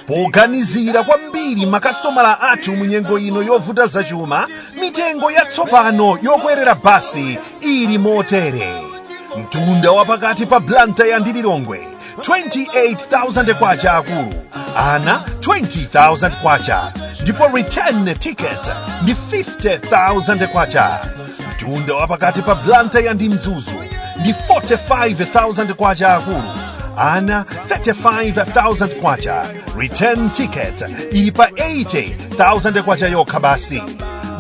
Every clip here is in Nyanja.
Poganizira kwambiri makasitomala athu munyengo ino yovuta zachuma, mitengo yatsopano yokwerera basi ili motere. Mtunda wapakati pa Blantyre ndi Lilongwe 28,000 kwacha akulu, ana 20,000 kwacha, ndipo return ticket ndi 50,000 kwacha. Mtunda wapakati pa Blantyre ndi Mzuzu ndi 45,000 kwacha akulu, ana 35,000 kwacha, return ticket ili pa 80,000 kwacha yokha basi.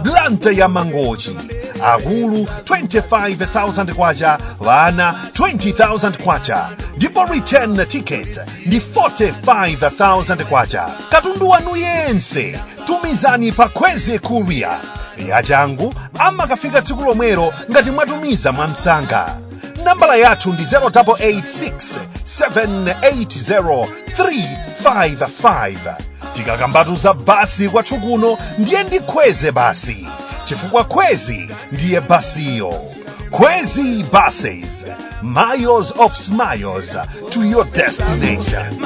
Blantyre Mangochi akulu 25,000 kwacha, vana 20,000 kwacha, ndipo return ticket ndi 45,000 kwacha. Katundu wanu yense tumizani pa Kweze Courier. Yachangu amakafika tsiku lomwero ngati mwatumiza mwamsanga. Nambala yathu ndi 0886 780 355. Tikakambatuza basi kwathu kuno ndiye ndi Kweze basi, chifukwa Kwezi ndiye basiyo. Kwezi Buses, miles of smiles to your destination.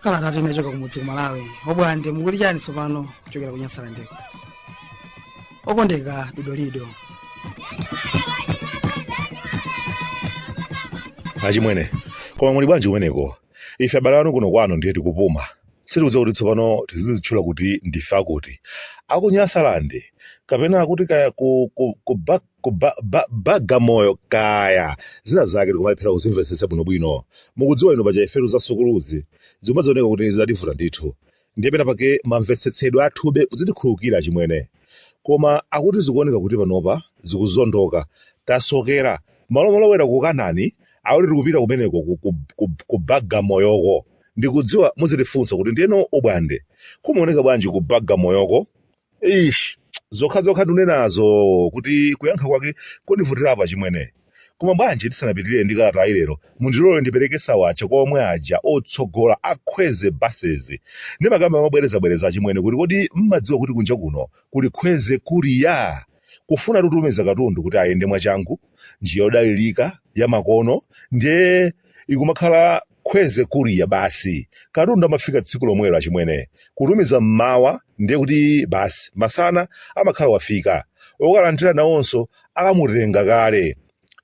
Kala tatu imechoka kumudzi ku Malawi. Obwande mukuli chani tsopano kuchokera ku Nyasala ndeko. Okondeka Dodolido. Achimwene, koma muli bwanji kumeneko? Ife abale anu kuno kwanu ndiye tikupuma. Sitikudziwa kuti tsopano tizizitchula kuti ndife akuti. Aku Nyasalande, kapena kuti kaya Bagamoyo kaya zina zake tikumayiphera kuzimvetsetsa bwinobwino. Mukudziwa ino paja ifetu za sukuluzi zomwe zioneka kuti zidativuta ndithu. Ndiye pena pake mamvetsetsedwe athube kuzitikhulukira achimwene. Koma akuti zikuoneka kuti panopa zikuzondoka, tasokera malomolowera ku Kanani akuti tikupita kumeneko ku Bagamoyoko. Ndikudziwa muzitifunsa kuti ndiyeno obwande kumaoneka bwanji ku Bagamoyoko. Zokha tunenazo kuti kuyankha kwake kundivutirapo achimwene. Koma bwanji tisanapitire ndi kalata ilero mundilole ndipereke sawacha kwa omwe aja otsogola a Kweze Buses ndi makamba amabwerezabwereza achimwene kuti kodi mmadziwa kuti kunja kuno kuli Kweze Courier kufuna tutumiza katundu kuti ayende mwachangu njira yodalirika ya makono ndiye ikumakhala Kweze Courier basi. Katundu amafika tsiku lomwelo achimwene, kutumiza mmawa ndiye kuti basi masana amakhala wafika, okalandira nawonso akamutenga kale.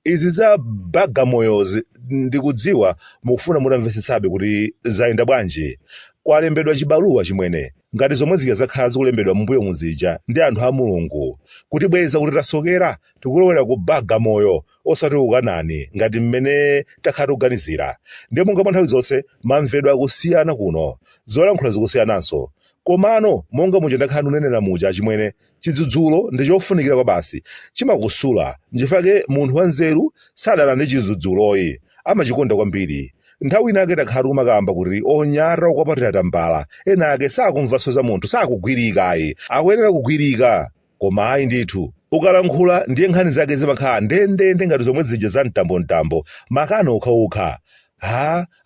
Izi za Bagamoyozi ndikudziwa mukufuna mutamvetsetsabe kuti zayenda bwanji. Kwalembedwa chibaluwa chimwene ngati zomwe zija zakhala zikulembedwa mbuyo muzija ndi anthu a Mulungu kuti bweza kuti tasokera tikulowera ku Bagamoyo osati ku Kanani ngati mmene takhala tikuganizira. Ndiye monga mwa nthawi zonse mamvedwa akusiyana kuno, zolankhula zikusiyananso. Komano monga muja ndakhala ndunenera muja achimwene, chidzudzulo ndi chofunikira kwa basi chimakusula. Njifake munthu wanzeru sadala ndi chidzudzuloyi amachikonda kwambiri. Nthawi inake takhala tikumakamba kuti onyara ukwapatira tambala ena ake sakumvaso za munthu sakugwirika ayi akuyenera kugwirika. Koma ayi ndithu ukalankhula ndiye nkhani zake zimakhala ndendende ngati zomwe zija za mtambo makano ukhaukha.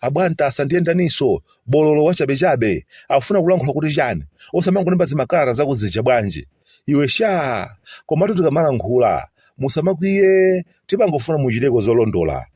Abwanta asandiyendaniso bololo wachabechabe afuna kulankhula kuti chani osamangolemba zimakalata zakuzija bwanji iwe komatu tikamalankhula musamakwiye timangofuna muchiteko zolondola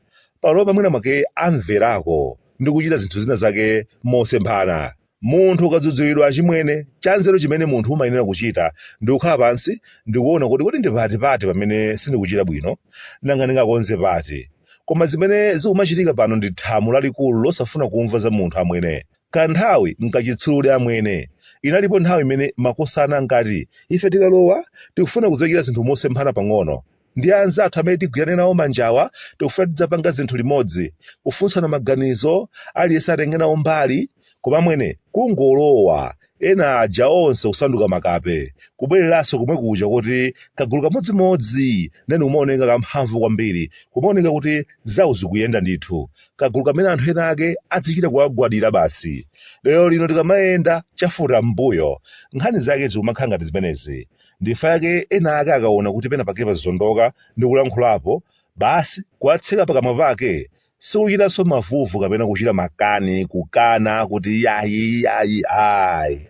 panopa mwina make amverako ndi kuchita zinthu zina zake mosemphana. Munthu ukadzudzulidwa achimwene chanzeru chimene munthu umayenera kuchita ndi kukhala pansi ndikuona kuti ndi pati pamene sindikuchita bwino nanga ndingakonze pati. Koma zimene zikumachitika pano ndi thamu lalikulu losafuna kumva za munthu amwene. kanthawi nkachitsulule amwene. Inalipo nthawi imene makosana ngati ife tikalowa tikufuna kudzachita zinthu mosemphana pang'ono ndi anzathu amene tigwirane nawo manjawa tikufuna tidzapanga zinthu limodzi kufunsana maganizo aliyense atenge nawo mbali koma mwene kungolowa ena aja onse kusanduka makape kubwereranso kumwe kuja kuti kagulu kamodzimodzi nene kumaoneka kamphamvu kwambiri kumaoneka kuti zawo zikuyenda ndithu kagulu kamene anthu ena ake azichita kuwagwadira basi. Lero lino tikamayenda chafuta mbuyo nkhani zake zikumakhala ngati zimenezi ndifa yake ena ake akaona kuti pena pake pazondoka ndi kulankhulapo basi kuwatseka pakamwa pake sikuchitanso mavuvu kapena kuchita makani kukana kuti yayi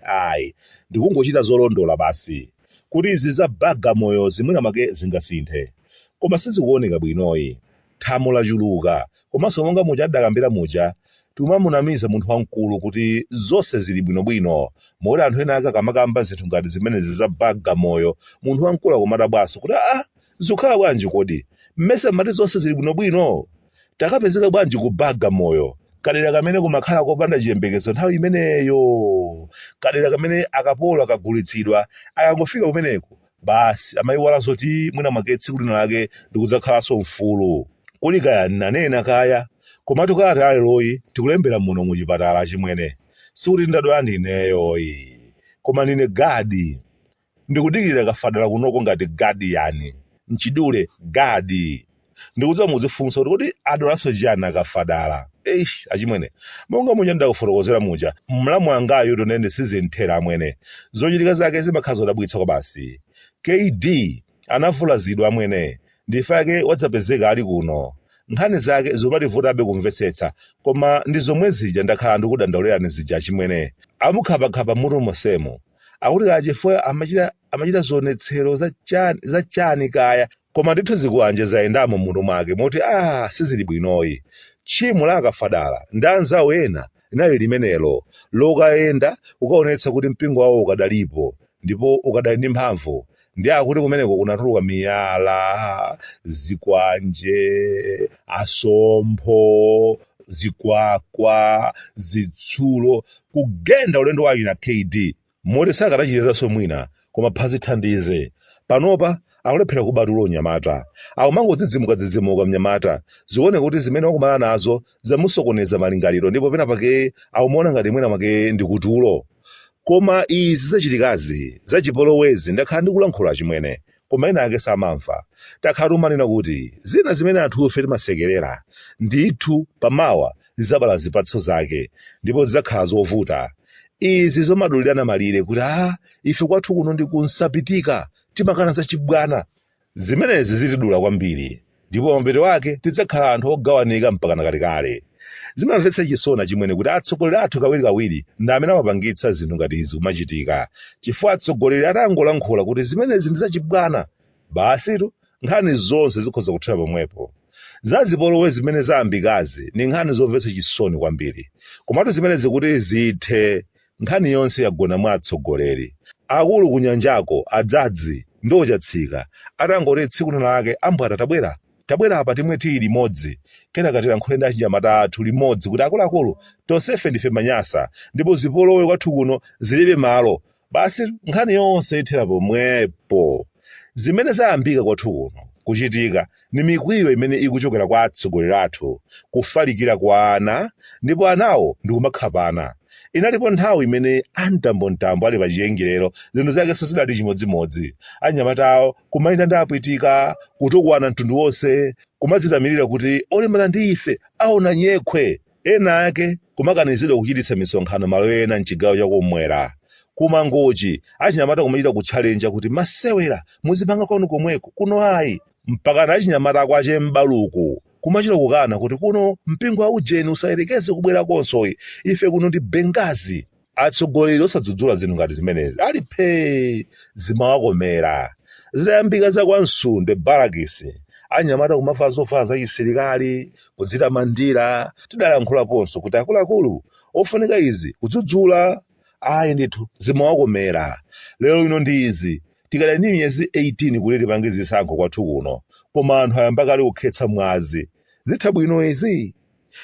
ayi ndikungochita zolondola basi kuti izi za Bagamoyo zimwena make zingasinthe koma sizikuoneka bwinoyi. Thamo lachuluka komanso monga muja adakambira muja timamunamiza munthu wamkulu kuti zonse zili bwinobwino moti anthu ena ake akamakamba zinthu ngati zimenezi za Bagamoyo munthu wamkulu akumadabwaso kuti zikukhala bwanji kodi mmese mati zonse zili bwinobwino takapezeka bwanji ku Bagamoyo kadera kamene kumakhala kopanda chiyembekezo nthawi imeneyo kadera kamene akapolo akagulitsidwa akangofika kumeneko basi amayiwala zoti mwina mwake tsiku lina lake ndikudzakhalanso mfulu kuli kaya nanena kaya komatu kati aleroyi tikulembera muno mu chipatala chimwene sikuti ndadwala ndineyoyi koma ndine gadi ndikudikirira kafadala kunoko ngati gadi yani mchidule gadi ndikudziwa muzifunsa kuti kodi adolanso chiyani akafadala achimwene monga muja ndakufotokozera muja mlamu angayo tonene sizinthera amwene zochitika zake zimakhala zodabwitsa kwa basi. KD anavulazidwa amwene ndifa yake wadzapezeka ali kuno nkhani zake zomativuta kumvetsetsa koma ndi zomwe zija ndakhala ndikudandaulirani zija achimwene amukhapakhapa mutu mosemo akuti kachifukwa amachita zionetsero za chani kaya koma ndithu zikuanje zayendamo mutu mwake moti sizili bwinoyi. Tchimo la akafadala ndi anzawo ena linali limenelo lokayenda ukaonetsa kuti mpingo wawo ukadalipo ndipo ukadali ndi mphamvu ndi akuti kumeneko kunatuluka miyala zikwanje asompho zikwakwa zitsulo kugenda ulendo wake na KD moti sakanachitiranso mwina koma phazi thandize panopa akulephera kubatulo unyamata akumangodzidzimuka mnyamata zikuoneka kuti zimene wakumana nazo zamusokoneza malingaliro ndipo pena pake akumaona ngati mwina mwake ndi kutulo koma izi zachitikazi zachipolowezi ndakhala ndikulankhula chimwene koma ena ake samamva takhala tumanena kuti zina zimene anthufe timasekerera ndithu pamawa zizabala zipatso zake ndipo zidzakhala zovuta. Izi zomadulirana malire kuti ife kwathu kuno ndi kunsapitika timakana zachibwana zimenezi zitidula kwambiri ndipo mapeto wake tidzakhala anthu ogawanika mpaka nakalikale. Zimamvetsa chisoni chimwene kuti atsogoleri athu kawirikawiri ndi amene amapangitsa zinthu ngati izi kumachitika chifukwa atsogoleri atangolankhula kuti zimenezi ndi zachibwana basitu nkhani zonse zikhoza kuthera pomwepo. Zazipolowe zimene zayambikazi ni nkhani zomvetsa chisoni kwambiri komatu zimenezi kuti zithe nkhani yonse yagona mwa atsogoleri akulu kunyanjako adzadzi ndochatsika atangoti tsiku lake ambwata tabwera apa timwe tili limodzi kenaka tilankhule ndi achinyamata athu limodzi kuti akuluakulu tonsefe ndife manyasa ndipo zipolowe kwathu kuno zilibe malo basi nkhani yonse ithera pomwepo. Zimene zayambika kwathu kuno kuchitika ni mikwiyo imene ikuchokera kwa atsogoleri athu kufalikira kwa ana ndipo anawo ndikumakhapana. Inalipo nthawi imene antambontambo ali pachiyengero zinthu zake sizidali chimodzimodzi anyamata awo kumayenda ndi apwitika kutukwana mtundu wonse kumadzitamilira kuti olimbana ndi ife aona nyekhwe ena ake kumakanizidwa kuchititsa misonkhano malo ena mchigawo chakumwera kumangochi achinyamata kumachita kutchalenja kuti masewera muzipanga kwanu komweko kuno ayi mpaka na achinyamata akwache m'baluku kumachita kukana kuti kuno mpingo wa ujeni usayerekeze kubwera konso ife kuno ndi Bengazi. Atsogoleri osadzudzula zinthu ngati zimenezi ali phe zimawakomera zayambika za kwa Msunde Barakisi anyamata kumafa zovala zachisilikali kudzitamandira tidalankhulaponso kuti akuluakulu ofunika izi kudzudzula ayi ndithu zimawakomera. Lero ino ndi izi tikadali ndi miyezi 18 kuti tipange zisankho kwathu kuno koma anthu ayamba kale kukhetsa mwazi zitha bwino izi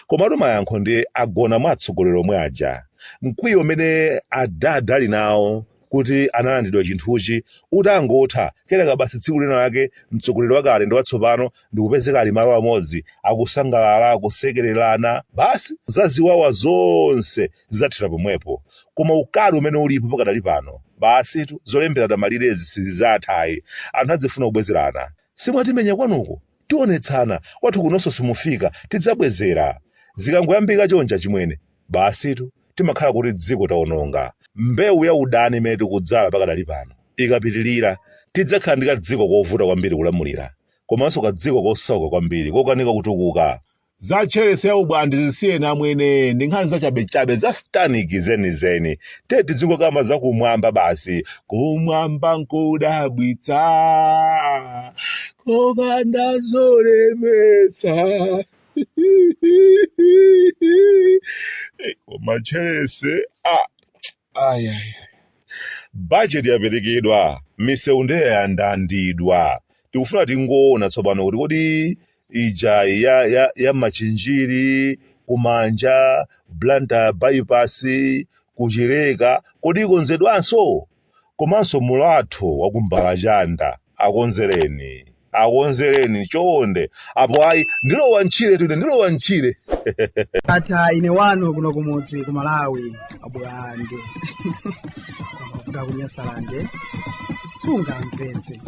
komatu mayankho ndi agona mwatsogolero mwaja mkwiyo umene adada ali nawo kuti analandidwa chinthuchi utangotha kenaka basi tsiku lina lake mtsogoleri wake alendo watsopano ndikupezeka ali malo amodzi akusangalala akusekererana basi zaziwawa zonse zizathira pomwepo koma ukali umene ulipo pakadali pano basi zolembera malirezi sizizathayi anthu adzifuna kubwezerana simwatimenya kwanuko tionetsana kwathu kunonso simufika tidzabwezera zikangoyambika chonja chimwene basi timakhala kuti dziko taononga mbewu ya udani imene tikudzala pakadali pano ikapitilira tidzakhala ndi kadziko kovuta kwambiri kulamulira komanso kadziko kosauka kwambiri kokanika kutukuka zachelese ya ubwandi zisiyena amwene ndi nkhani zachabechabe za staniki zenizeni teti zingokamba zakumwamba basi kumwamba nkudabwitsa kopanda zolemetsa machelese bajeti yaperekedwa misewu ndeya yandandidwa tikufuna tingoona tsopano kuti kodi ija ya machinjiri kumanja blanta bypass kuchireka kodi ikonzedwanso komanso mulatho wakumbala chanda akonzereni chonde apo ayi ndilowa ntchire ata ine wanu kuno kumudzi ku Malawi abwande amafuta kunyasalande sunga mpenzi